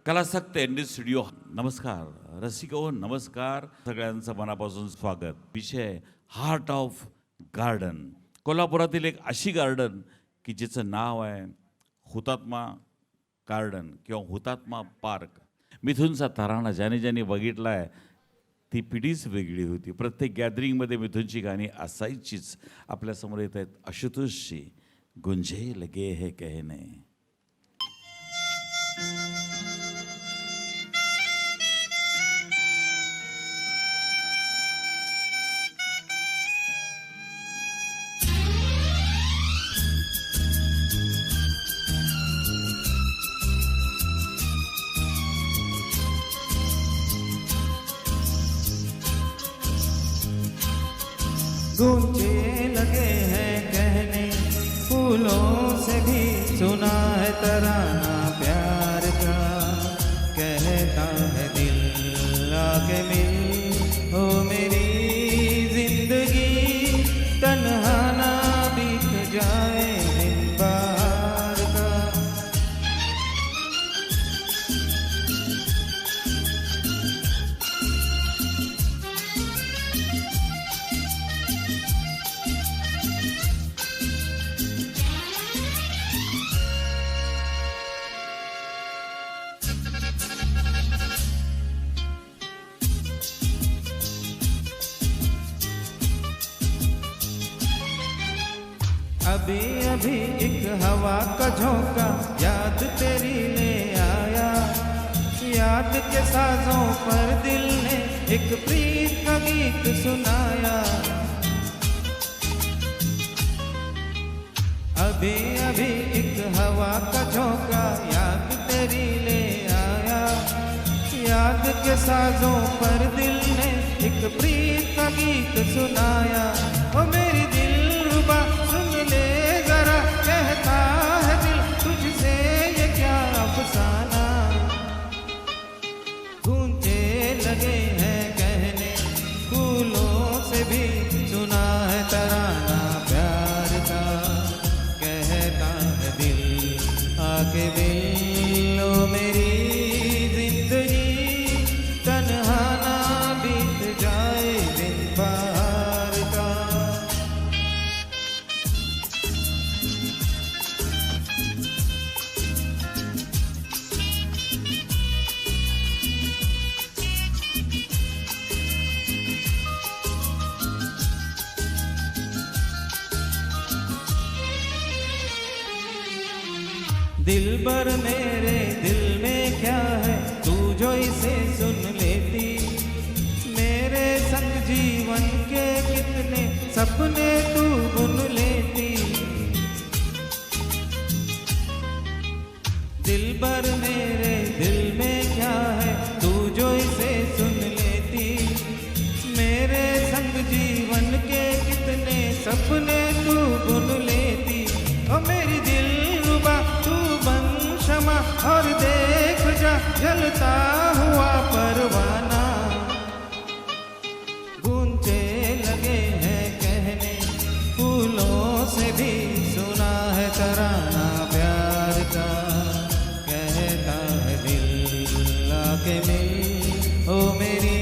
कलासक्त N D studio नमस्कार रसिक हो नमस्कार सगळ्यांचं मनापासून स्वागत. विषय हार्ट ऑफ गार्डन. कोल्हापुरातील एक अशी गार्डन की जिचं नाव आहे हुतात्मा गार्डन किंवा हुतात्मा पार्क. मिथुनचा तराणा ज्याने ज्याने बघितला आहे ती पिढीच वेगळी होती. प्रत्येक गॅदरिंगमध्ये मिथुनची गाणी असायचीच. आपल्यासमोर येत आहेत आशुतोषजी. गुंजे लगे है कहने. गूंजे लगे हैं कहने फूलों से भी सुना है तराना प्यार का. कहता है दिल आके मिल हो मेरी जिंदगी तन्हा ना बीत जाए दिन बाहर का. अभी अभी एक हवा का झोंका याद तेरी ले आया. याद के साजों पर दिल ने एक प्रीत का गीत सुनाया. अभी अभी एक हवा का झोंका याद तेरी ले आया. याद के साजों पर दिल ने एक प्रीत का गीत सुनाया. ओ मेरी दिलरुबा सुन ले जरा कहता है दिल तुझसे ये क्या अफसाना. गूंजे लगे हैं कहने फूलों से भी सुना है तराना प्यार का. कहता है दिल आके मिल लो मेरी जिंदगी तन्हा ना बीत जाए दिन बाहर का. दिल भर मेरे दिल में क्या है तू जो इसे सुन लेती. मेरे संग जीवन के कितने सपने तू बुन लेती. दिल भर मेरे दिल में क्या है तू जो इसे सुन लेती. मेरे संग जीवन के कितने सपने तू बुन लेती. ओ मेरी दिलरुबा तू बन क्षमा और देख जा जलता हुआ परवाना. गूंजे लगे हैं कहने फूलों से भी सुना है तराना प्यार का. कहता है दिल आके मिल ओ मेरी